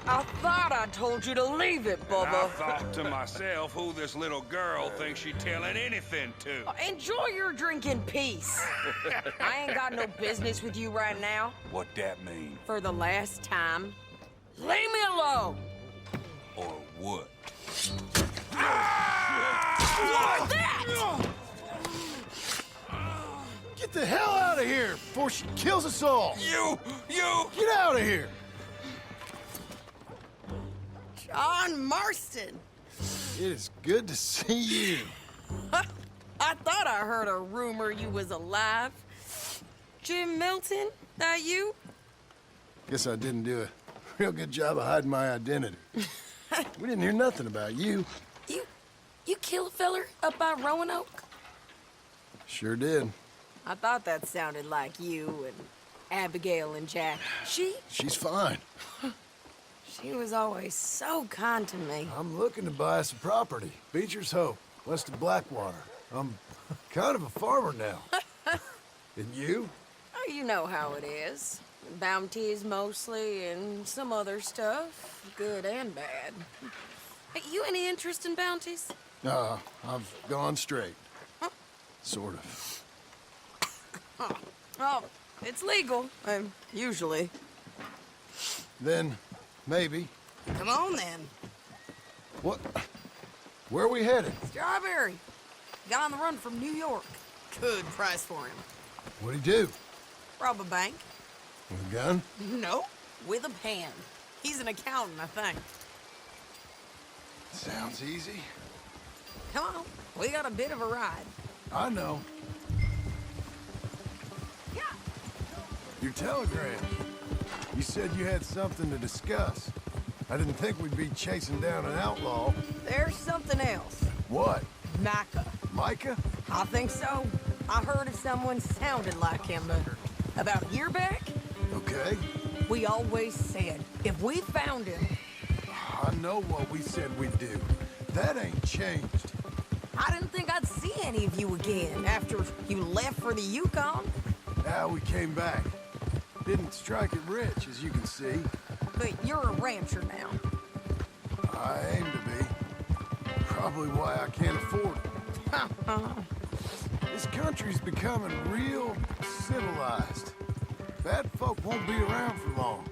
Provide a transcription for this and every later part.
I thought I told you to leave it, I Bubba. thought to myself who this little girl thinks she telling anything to. Enjoy your drink in peace. I ain't got no business with you right now. What that mean? For the last time, leave me alone. Or what? What's that? Get the hell out of here before she kills us all! You! Get out of here! John Marston. It is good to see you. I thought I heard a rumor you was alive. Jim Milton, that you? Guess I didn't do a real good job of hiding my identity. We didn't hear nothing about you. You kill a feller up by Roanoke? Sure did. I thought that sounded like you and Abigail and Jack. She's fine. She was always so kind to me. I'm looking to buy some property. Beecher's Hope, west of Blackwater. I'm kind of a farmer now. And you? Oh, you know how it is. Bounties mostly, and some other stuff, good and bad. Hey, you any interest in bounties? I've gone straight. Sort of. Oh, it's legal, usually. Then, maybe. Come on, then. What? Where are we headed? Strawberry. Got on the run from New York. Good price for him. What'd he do? Rob a bank? With a gun? No, with a pan. He's an accountant, I think. Sounds easy. Come on, we got a bit of a ride. I know. Your telegram. You said you had something to discuss. I didn't think we'd be chasing down an outlaw. There's something else. What? Micah. Micah? I think so. I heard of someone sounded like him about a year back. Okay. We always said, if we found him... I know what we said we'd do. That ain't changed. I didn't think I'd see any of you again after you left for the Yukon. Now we came back. Didn't strike it rich, as you can see. But you're a rancher now. I aim to be. Probably why I can't afford it. This country's becoming real civilized. Bad folk won't be around for long.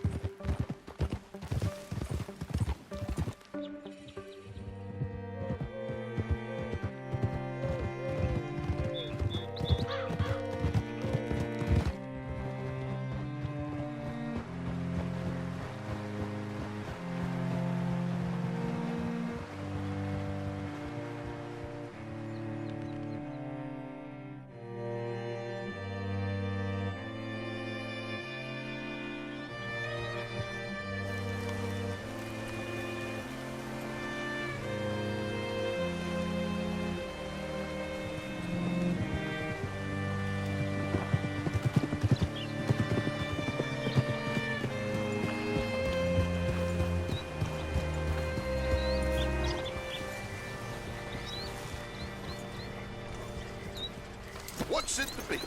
What's it to be?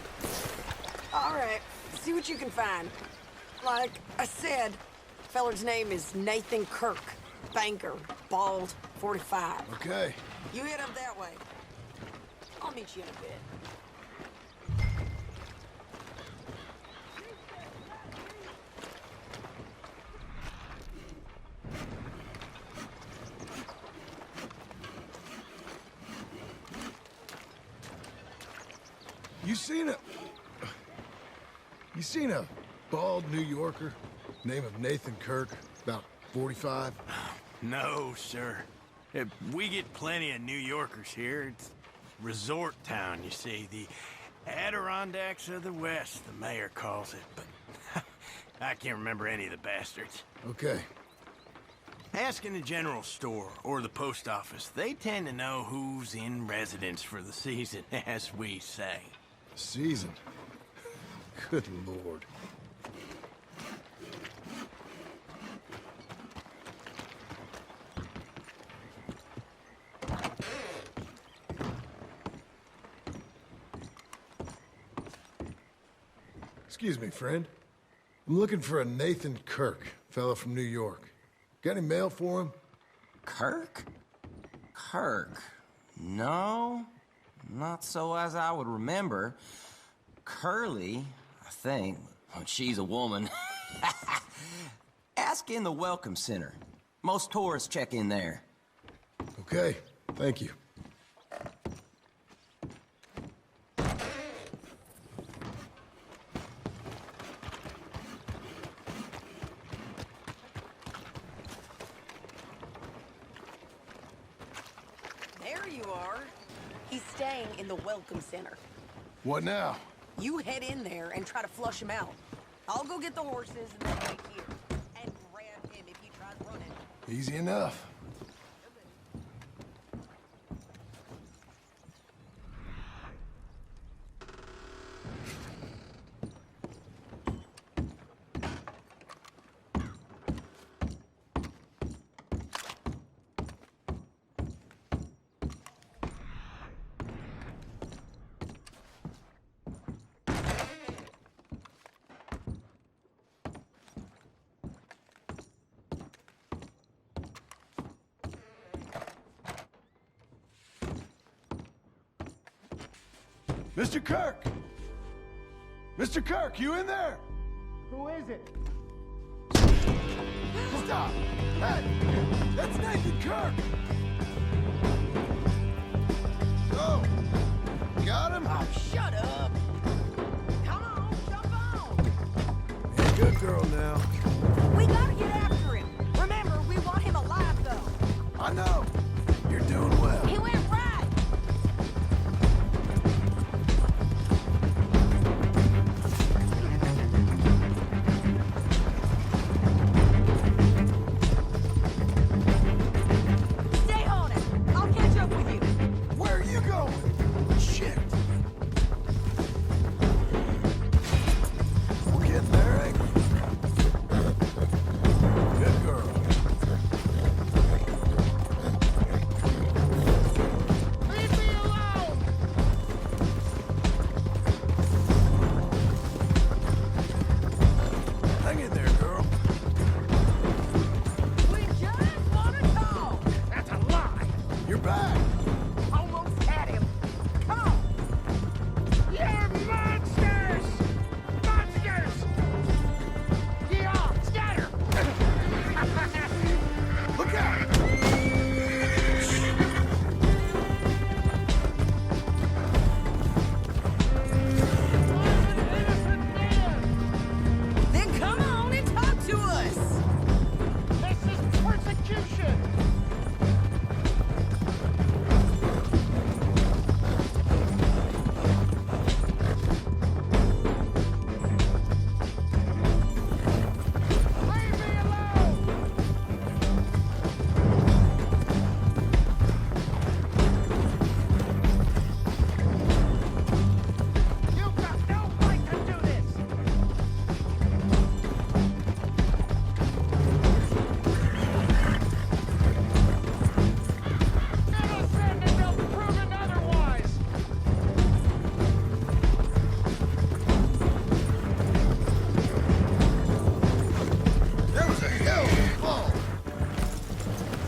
All right, see what you can find. Like I said, feller's name is Nathan Kirk. Banker, bald, 45. Okay. You head up that way. I'll meet you in a bit. You seen a bald New Yorker, name of Nathan Kirk, about 45? No, sir. We get plenty of New Yorkers here. It's resort town, you see. The Adirondacks of the West, the mayor calls it. But I can't remember any of the bastards. Okay. Ask in the general store or the post office. They tend to know who's in residence for the season, as we say. Season. Good Lord. Excuse me, friend. I'm looking for a Nathan Kirk, fellow from New York. Got any mail for him? Kirk? Kirk. No, not so as I would remember. Curly, I think. Well, she's a woman. Ask in the Welcome Center. Most tourists check in there. Okay, thank you. There you are. He's staying in the Welcome Center. What now? You head in there and try to flush him out. I'll go get the horses and then wait here. And grab him if he tries running. Easy enough. Mr. Kirk! Mr. Kirk, you in there? Who is it? Stop! Hey! That's Nathan Kirk! Oh! Got him? Oh, shut up! Come on, jump on! Yeah, good girl now. We gotta get after him. Remember, we want him alive, though. I know. You're doing well. He went right. Stay on it. I'll catch up with you. Where are you going? Shit. We're getting there, ain't we? Good girl. Leave me alone! Hang in there, girl. We just wanna talk. That's a lie! You're back. Almost had him. Come on. You're monsters! Monsters! Yeah, scatter! Look out! Then come on and talk to us. This is persecution! Leave me alone! You've got no right to do this! Innocent until proven otherwise! That was a hell of a fall.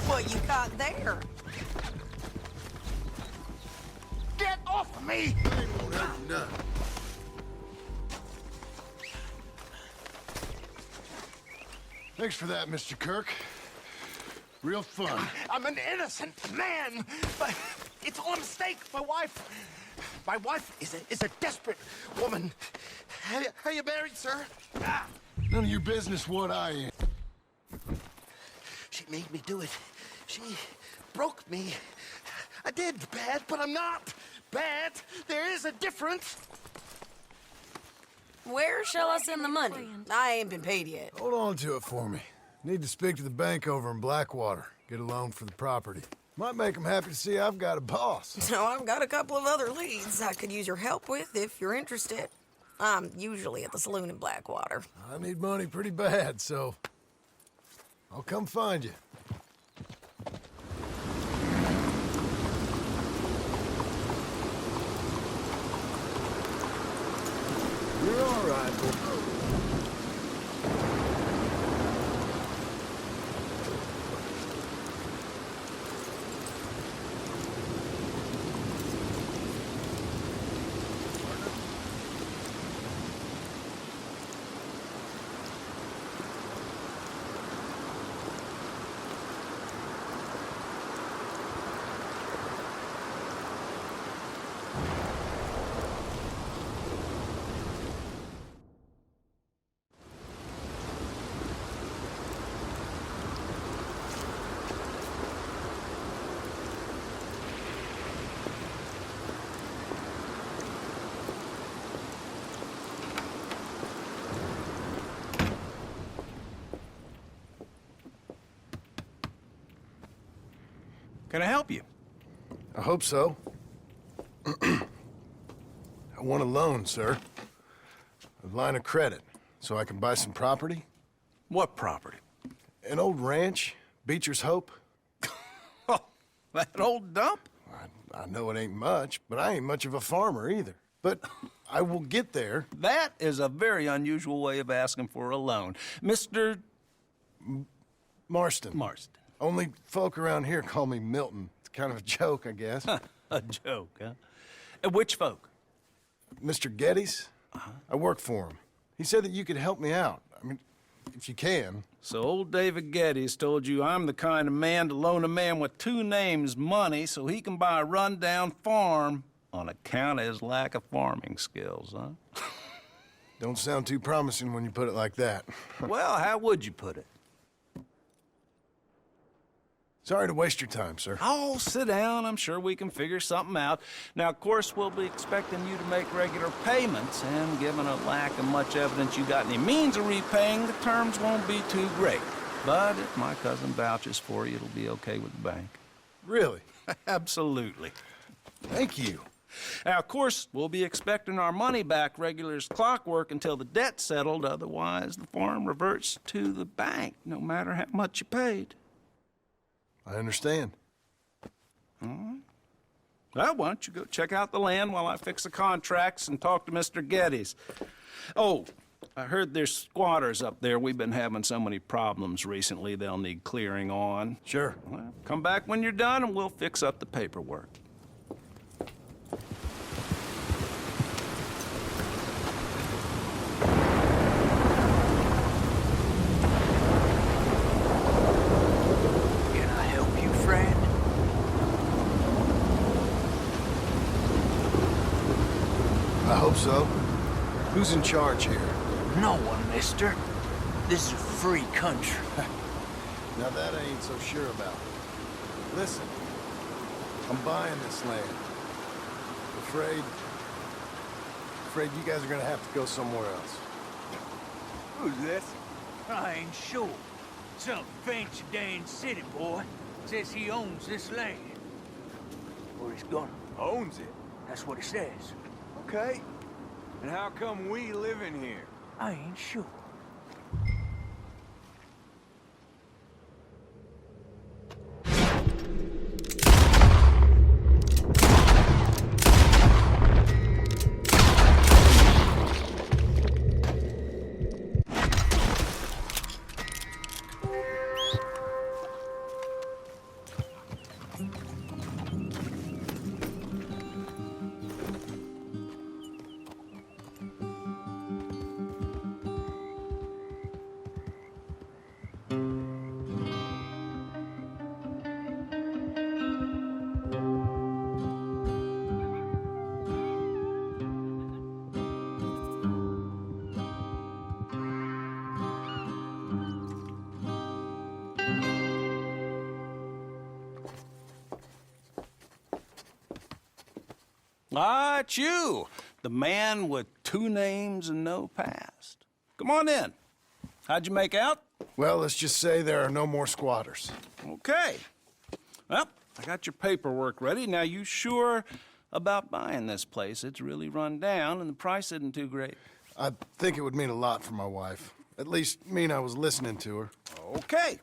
What you got there? Get off of me! They won't have you none. Thanks for that, Mr. Kirk. Real fun. I'm an innocent man, but it's all a mistake. My wife is a desperate woman. Are you married, sir? None of your business what I am. She made me do it. She broke me. I did bad, but I'm not bad. There is a difference. Where shall I send the money? I ain't been paid yet. Hold on to it for me. Need to speak to the bank over in Blackwater. Get a loan for the property. Might make them happy to see I've got a boss. So I've got a couple of other leads I could use your help with if you're interested. I'm usually at the saloon in Blackwater. I need money pretty bad, so I'll come find you. You're all right, boy. can I help you? I hope so. I want a loan, sir. A line of credit, so I can buy some property. What property? An old ranch, Beecher's Hope. Oh, that old dump? I know it ain't much, but I ain't much of a farmer either. But I will get there. That is a very unusual way of asking for a loan. Mr. Marston. Marston. Only folk around here call me Milton. It's kind of a joke, I guess. A joke, huh? Which folk? Mr. Geddes? I work for him. He said that you could help me out. I mean, if you can. So old David Geddes told you I'm the kind of man to loan a man with two names money so he can buy a rundown farm on account of his lack of farming skills, huh? Don't sound too promising when you put it like that. Well, how would you put it? Sorry to waste your time, sir. Oh, sit down. I'm sure we can figure something out. Now, of course, we'll be expecting you to make regular payments, and given a lack of much evidence you got any means of repaying, the terms won't be too great. But if my cousin vouches for you, it'll be okay with the bank. Really? Absolutely. Thank you. Now, of course, we'll be expecting our money back regular as clockwork until the debt's settled. Otherwise, the farm reverts to the bank, no matter how much you paid. I understand. Well, why don't you go check out the land while I fix the contracts and talk to Mr. Geddes. Oh, I heard there's squatters up there. We've been having so many problems recently, they'll need clearing on. Sure. Well, come back when you're done and we'll fix up the paperwork. I hope so. Who's in charge here? No one, mister. This is a free country. Now that I ain't so sure about. Listen, I'm buying this land. Afraid you guys are gonna have to go somewhere else. Who's this? I ain't sure. Some fancy Dan city boy says he owns this land. Or he's gonna. Owns it? That's what he says. Okay. And how come we live in here? I ain't sure. Ah, it's you, the man with two names and no past. Come on in. How'd you make out? Well, let's just say there are no more squatters. Okay. Well, I got your paperwork ready. Now, you sure about buying this place? It's really run down, and the price isn't too great. I think it would mean a lot for my wife. At least mean I was listening to her. Okay.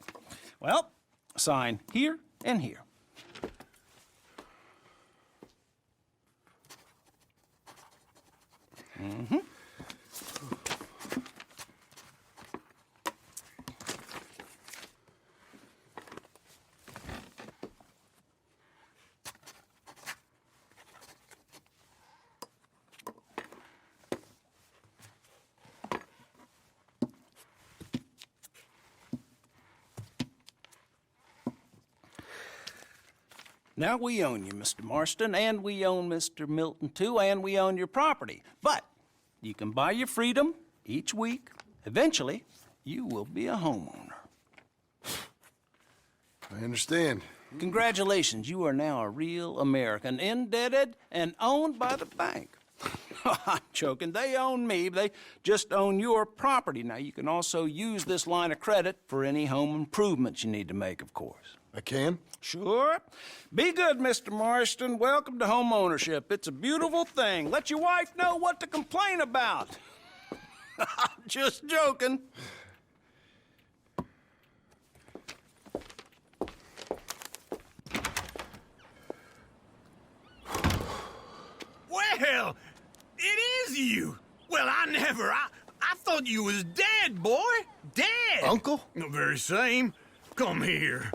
Well, sign here and here. Mm-hmm. Now we own you, Mr. Marston, and we own Mr. Milton, too, and we own your property. But you can buy your freedom each week. Eventually, you will be a homeowner. I understand. Congratulations, you are now a real American, indebted and owned by the bank. I'm joking. They own me. They just own your property. Now, you can also use this line of credit for any home improvements you need to make, of course. I can? Sure. Be good, Mr. Marston. Welcome to home ownership. It's a beautiful thing. Let your wife know what to complain about. Just joking. Well, it is you. Well, I thought you was dead, boy. Dead. Uncle? The very same. Come here.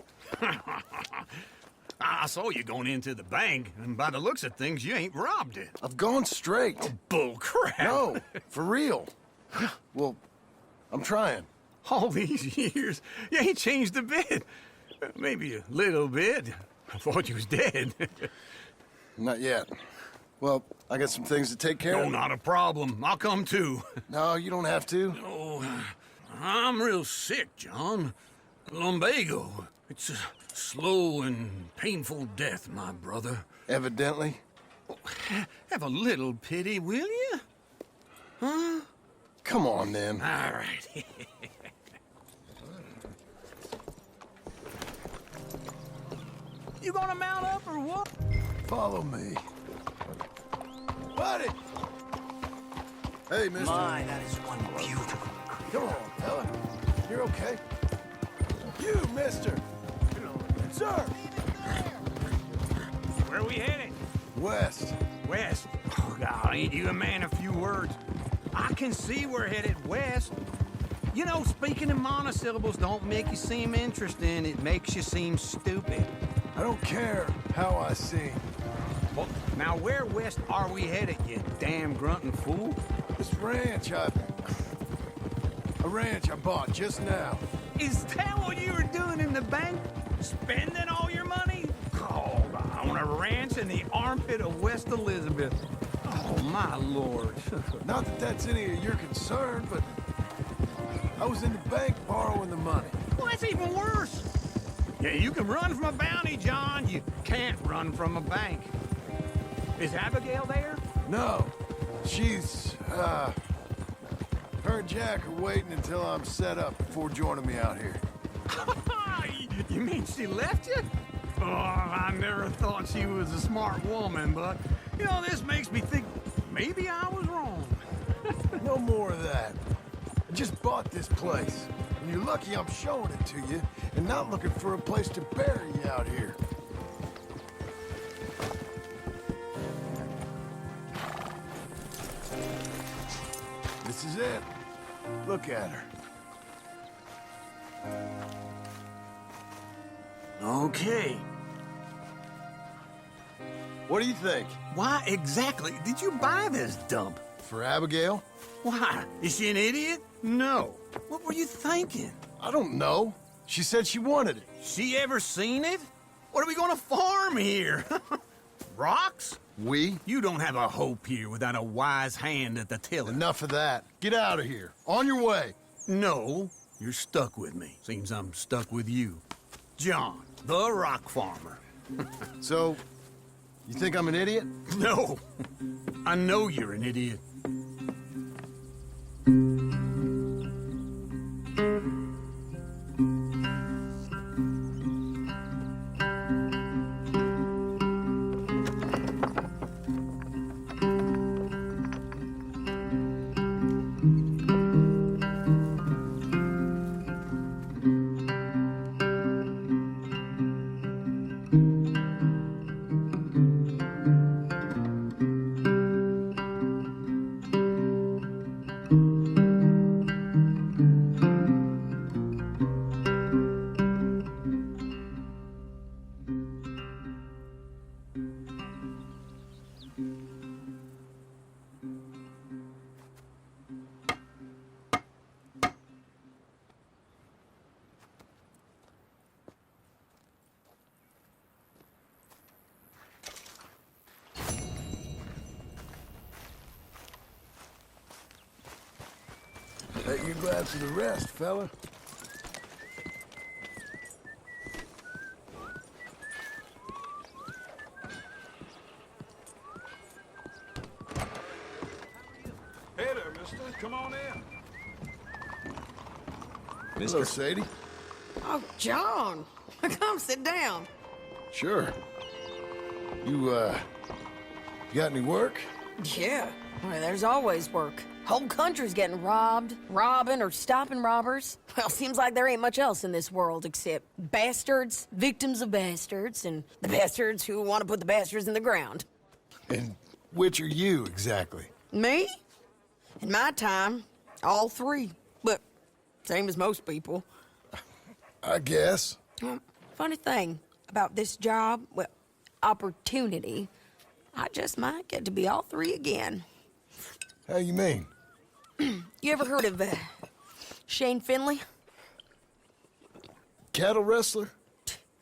I saw you going into the bank, and by the looks of things, you ain't robbed it. I've gone straight. Bull crap. No, for real. Well, I'm trying. All these years, you ain't changed a bit. Maybe a little bit. I thought you was dead. Not yet. Well, I got some things to take care No, of. not a problem. I'll come too. No, you don't have to. Oh, I'm real sick, John. Lumbago. It's a slow and painful death, my brother. Evidently. Have a little pity, will you? Huh? Come on, then. All right. You gonna mount up or what? Follow me. Buddy! Hey, mister. My, that is one beautiful creature. Come on, fella. You're okay. You, mister. Sir. Where are we headed? West. West. Oh, God, ain't you a man of few words? I can see we're headed west. You know, speaking in monosyllables don't make you seem interesting. It makes you seem stupid. I don't care how I sing. Well, now where west are we headed, you damn grunting fool? This ranch I bought just now. Is that what you were doing in the bank? Spending all your money? Oh, on a ranch in the armpit of West Elizabeth. Oh, my lord. Not that that's any of your concern, but I was in the bank borrowing the money. Well, that's even worse. Yeah, you can run from a bounty, John. You can't run from a bank. Is Abigail there? No, she's, her and Jack are waiting until I'm set up before joining me out here. You mean she left you? Oh, I never thought she was a smart woman, but, you know, this makes me think maybe I was wrong. No more of that. I just bought this place, and you're lucky I'm showing it to you and not looking for a place to bury you out here. This is it. Look at her. Okay. What do you think? Why exactly did you buy this dump? For Abigail? Why? Is she an idiot? No. What were you thinking? I don't know. She said she wanted it. She ever seen it? What are we gonna farm here? Rocks? We? You don't have a hope here without a wise hand at the tiller. Enough of that. Get out of here. On your way. No, you're stuck with me. Seems I'm stuck with you. John, the rock farmer. So, you think I'm an idiot? No, I know you're an idiot. Bet you're glad for the rest, fella. Hey there, mister. Come on in. Hello, Sadie. Oh, John. Come sit down. Sure. You got any work? Yeah, well, there's always work. Whole country's getting robbed, robbing, or stopping robbers. Well, seems like there ain't much else in this world except bastards, victims of bastards, and the bastards who want to put the bastards in the ground. And which are you, exactly? Me? In my time, all three. But same as most people. I guess. Well, funny thing about this job, well, opportunity, I just might get to be all three again. How you mean? You ever heard of Shane Finley? Cattle wrestler?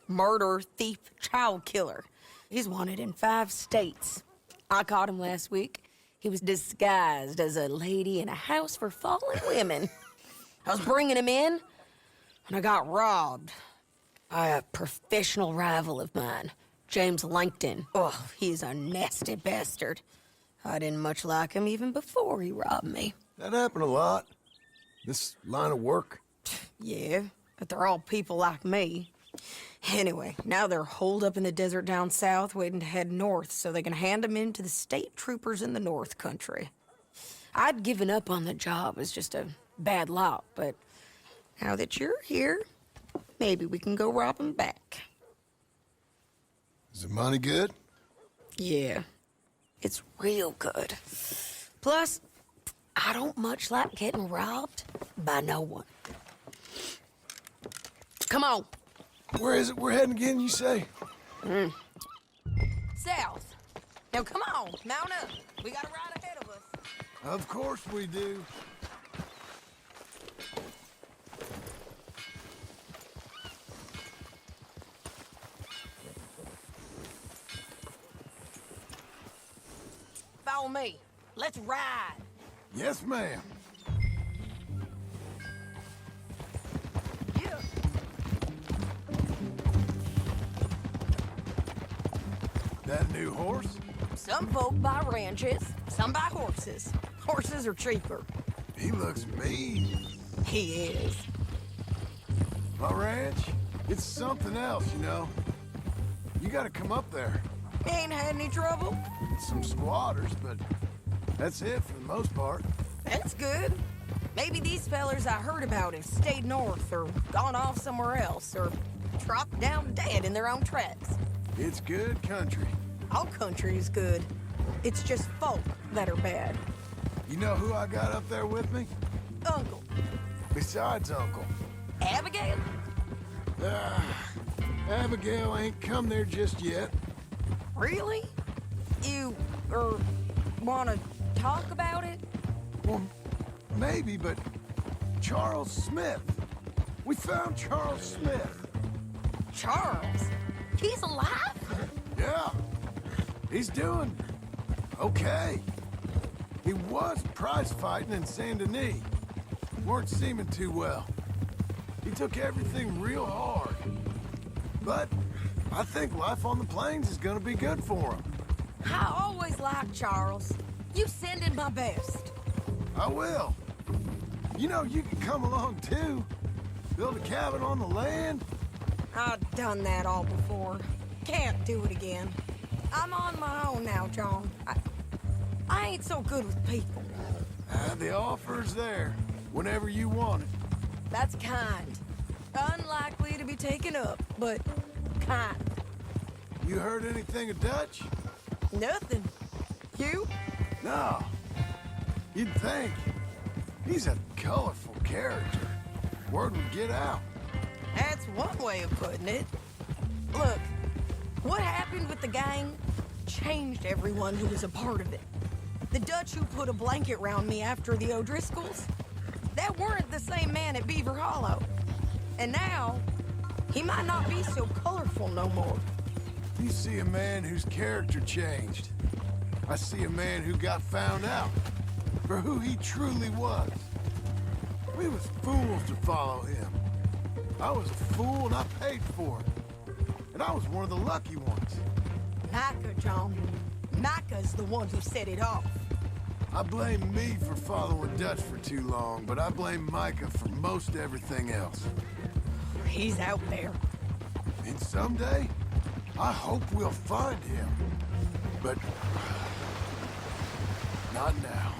Murderer, thief, child killer. He's wanted in 5 states. I caught him last week. He was disguised as a lady in a house for fallen women. I was bringing him in, and I got robbed by a professional rival of mine, James Langton. Oh, he's a nasty bastard. I didn't much like him even before he robbed me. That happened a lot. This line of work. Yeah, but they're all people like me. Anyway, now they're holed up in the desert down south, waiting to head north so they can hand them in to the state troopers in the north country. I'd given up on the job as just a bad lot, but now that you're here, maybe we can go rob them back. Is the money good? Yeah, it's real good. Plus, I don't much like getting robbed by no one. Come on. Where is it we're heading again, you say? South. Now come on, mount up. We got a ride ahead of us. Of course we do. Follow me. Let's ride. Yes, ma'am. Yeah. That new horse? Some folk buy ranches, some buy horses. Horses are cheaper. He looks mean. He is. My ranch? It's something else, you know. You gotta come up there. Ain't had any trouble. Some squatters, but that's it for the most part. That's good. Maybe these fellers I heard about have stayed north or gone off somewhere else or dropped down dead in their own tracks. It's good country. All country is good. It's just folk that are bad. You know who I got up there with me? Uncle. Besides Uncle. Abigail? Abigail ain't come there just yet. Really? You, wanna talk about it? Well, maybe, but Charles Smith. We found Charles Smith. Charles? He's alive? Yeah. He's doing okay. He was prize fighting in Saint Denis. Weren't seeming too well. He took everything real hard. But I think life on the plains is gonna be good for him. I always liked Charles. You send him my best. I will. You know, you can come along too. Build a cabin on the land. I've done that all before. Can't do it again. I'm on my own now, John. I ain't so good with people. The offer's there, whenever you want it. That's kind. Unlikely to be taken up, but kind. You heard anything of Dutch? Nothing. You? No. You'd think. He's a colorful character. Word would get out. That's one way of putting it. Look, what happened with the gang changed everyone who was a part of it. The Dutch who put a blanket round me after the O'Driscolls, that weren't the same man at Beaver Hollow. And now, he might not be so colorful no more. You see a man whose character changed. I see a man who got found out for who he truly was. We was fools to follow him. I was a fool and I paid for it. And I was one of the lucky ones. Micah, John. Micah's the one who set it off. I blame me for following Dutch for too long, but I blame Micah for most everything else. He's out there. And someday, I hope we'll find him. But not now.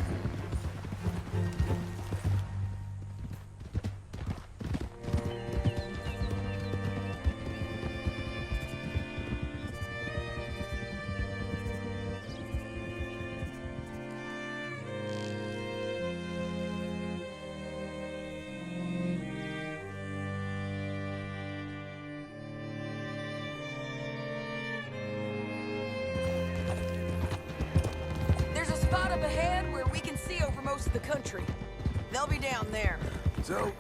There's a spot up ahead where we can see over most of the country. They'll be down there. So,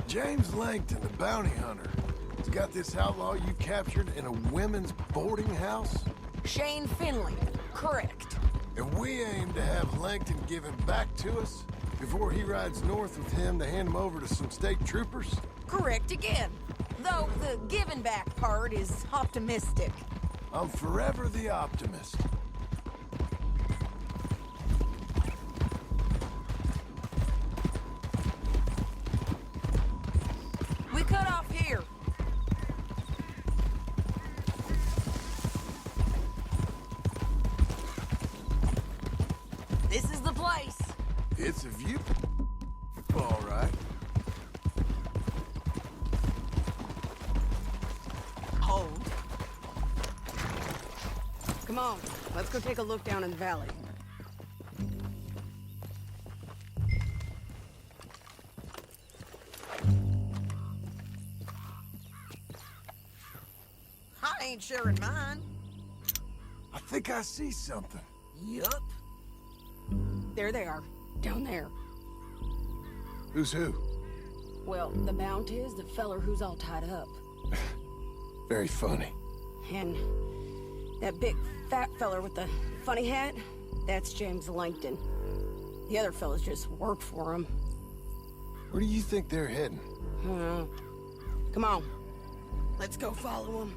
James Langton, the bounty hunter, has got this outlaw you captured in a women's boarding house? Shane Finley, correct. And we aim to have Langton give him back to us before he rides north with him to hand him over to some state troopers? Correct again. Though the giving back part is optimistic. I'm forever the optimist. We cut off here. This is the place. It's a view. All right. Hold. Come on, let's go take a look down in the valley. I ain't sharing mine. I think I see something. Yup. There they are, down there. Who's who? Well, the Bounty is the feller who's all tied up. Very funny. And that big fat feller with the funny hat, that's James Langton. The other fellas just work for him. Where do you think they're heading? Come on, let's go follow them.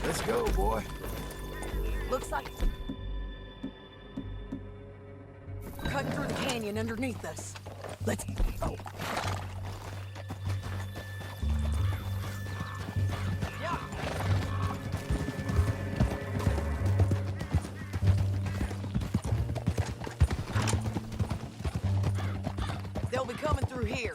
Let's go, boy. Looks like cutting through the canyon underneath us. Let's go. Yeah. They'll be coming through here.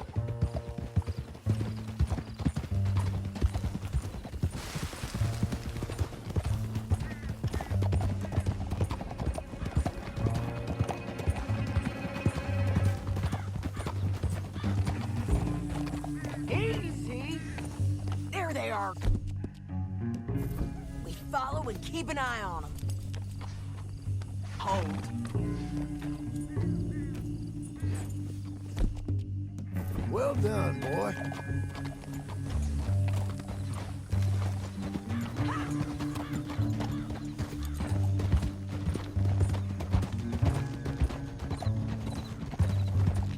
Easy. There they are. We follow and keep an eye on them. Hold. Well done, boy.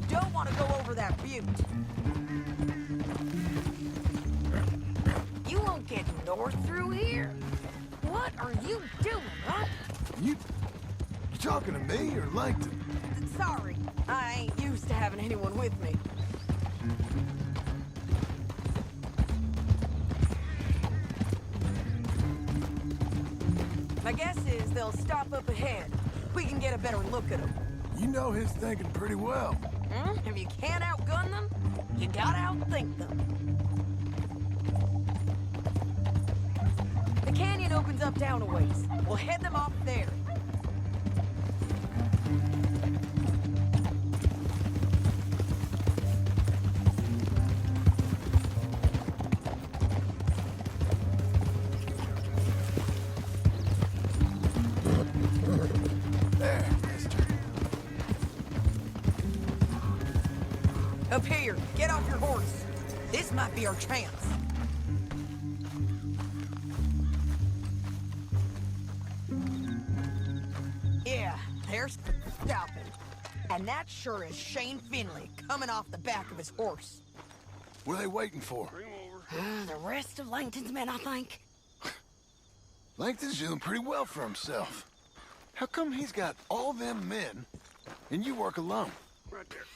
Don't want to go over that butte. You won't get north through here. What are you doing, huh? You talking to me or Langton? Sorry, I ain't used to having anyone with me. My guess is they'll stop up ahead. We can get a better look at them. You know his thinking pretty well. If you can't outgun them, you gotta outthink them. The canyon opens up down a ways. We'll head them off there. There, mister. Up here, get off your horse. This might be our chance. Yeah, they're stopping. And that sure is Shane Finley coming off the back of his horse. What are they waiting for? The rest of Langton's men, I think. Langton's doing pretty well for himself. How come he's got all them men and you work alone?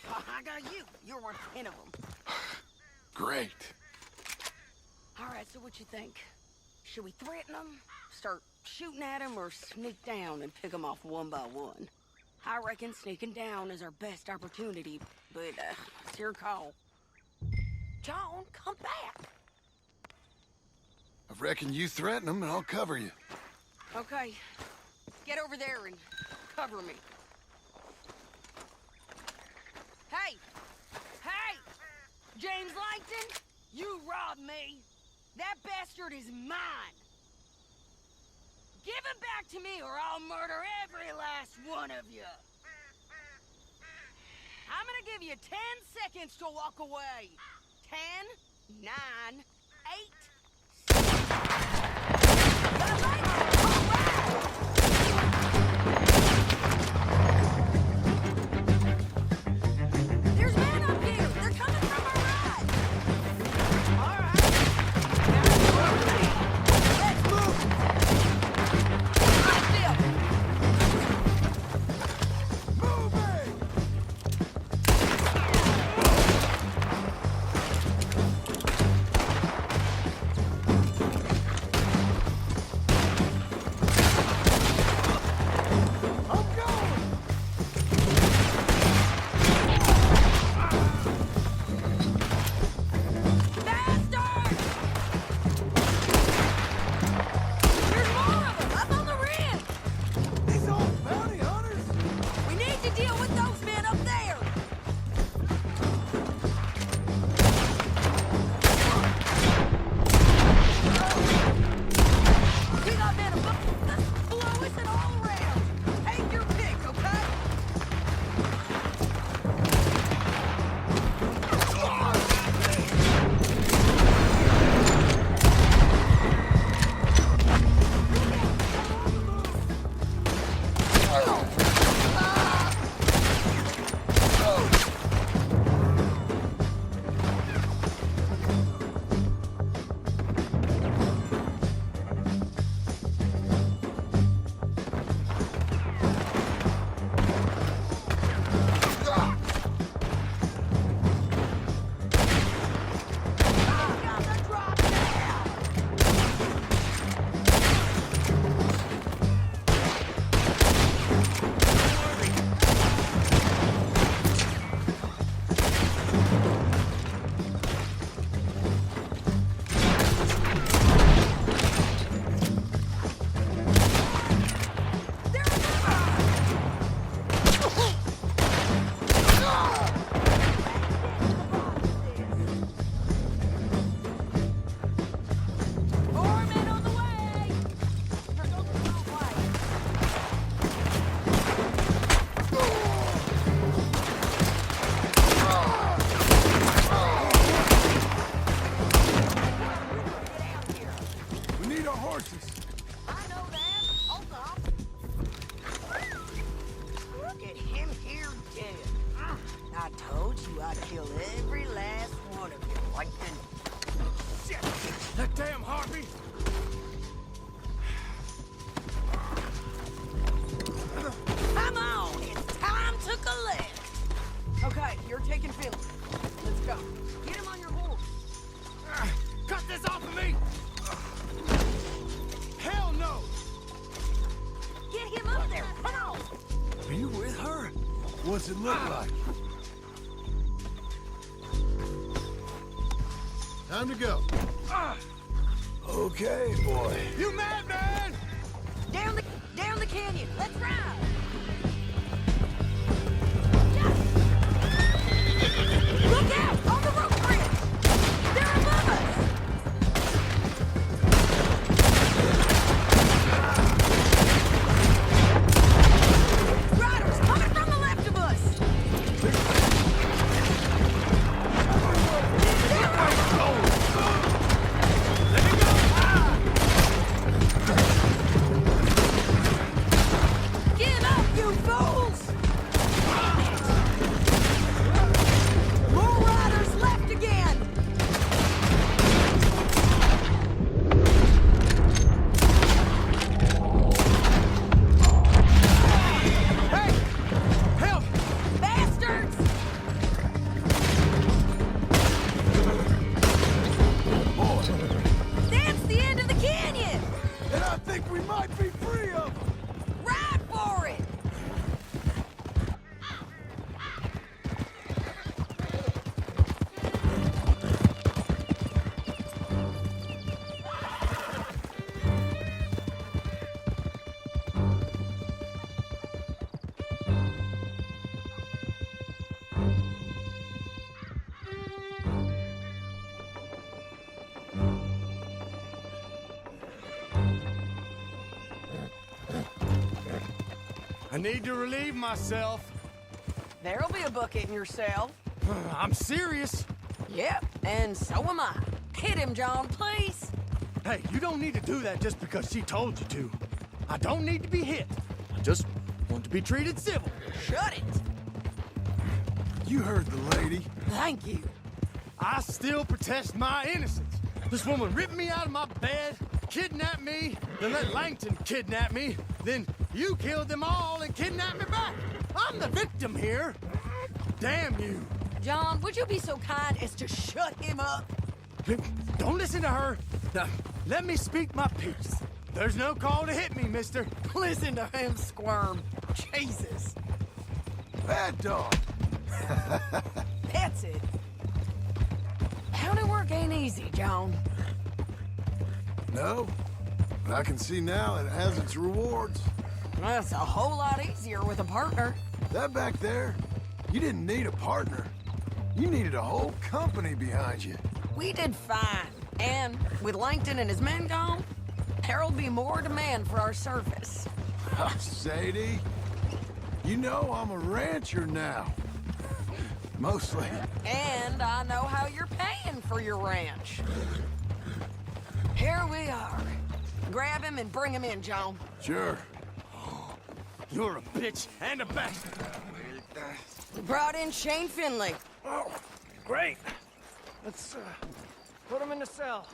I got you. You're worth 10 of them. Great. All right, so what you think? Should we threaten them, start shooting at them, or sneak down and pick them off one by one? I reckon sneaking down is our best opportunity, but it's your call. John, come back. I reckon you threaten them and I'll cover you. Okay, get over there and cover me. Hey! Hey! James Langton, you robbed me. That bastard is mine. Give him back to me or I'll murder every last one of you. I'm gonna give you 10 seconds to walk away. 10, 9, 8. There's men up here! They're coming from our right! Alright. Let's move! Right, Bill! Moving! I'm going! Bastard! There's more of them up on the rim! These old bounty hunters? We need to deal with those men up there! We got men above us, below us, and all around. Take your pick, okay? Got the drop now! More men on the way! They're going the wrong way. Get out here. We need our horses. I know that. Hold on. Look at him here dead. I told you I'd kill every last one of you, Langton. Shit! That damn harpy! Come on, it's time to collect. Okay, you're taking Philly. Let's go. Get him on your horse. Cut this off of me! Hell no! Get him up there. Come on. Are you with her? What's it look like? Time to go. Okay, boy. You mad, man? Down the canyon. Let's ride. Look out! On the rope bridge! They're above us! Riders coming from the left of us! Get him need to relieve myself. There'll be a bucket in your cell. I'm serious. Yep, and so am I. Hit him, John, please. Hey, you don't need to do that just because she told you to. I don't need to be hit. I just want to be treated civil. Shut it. You heard the lady. Thank you. I still protest my innocence. This woman ripped me out of my bed, kidnapped me, then let Langton kidnap me, then you killed them all and kidnapped me back. I'm the victim here. Damn you. John, would you be so kind as to shut him up? Don't listen to her. Now, let me speak my piece. There's no call to hit me, mister. Listen to him squirm. Jesus. Bad dog. That's it. County work ain't easy, John. No, but I can see now it has its rewards. That's a whole lot easier with a partner. That back there, you didn't need a partner. You needed a whole company behind you. We did fine. And with Langton and his men gone, there'll be more demand for our service. Sadie, you know I'm a rancher now. Mostly. And I know how you're paying for your ranch. Here we are. Grab him and bring him in, John. Sure. You're a bitch and a bastard. We brought in Shane Finley. Oh, great. Let's put him in the cell.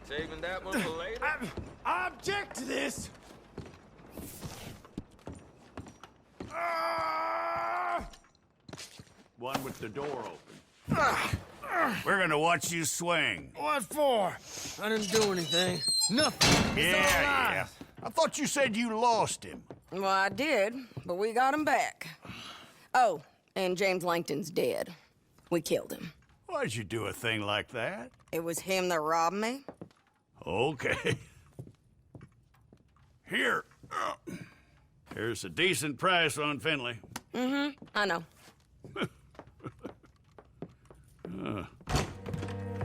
Saving that one for later? I object to this. One with the door open. We're gonna watch you swing. What for? I didn't do anything. Nothing. It's all lies. I thought you said you lost him. Well, I did, but we got him back. Oh, and James Langton's dead. We killed him. Why'd you do a thing like that? It was him that robbed me. Okay. Here. Here's a decent price on Finley. I know.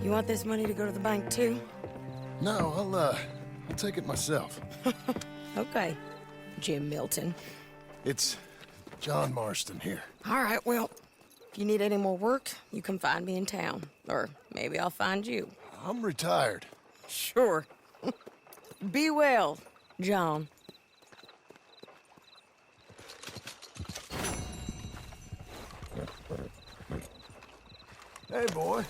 You want this money to go to the bank, too? No, I'll take it myself. Okay, Jim Milton. It's John Marston here. All right, well, if you need any more work, you can find me in town. Or maybe I'll find you. I'm retired. Sure. Be well, John. Hey, boy.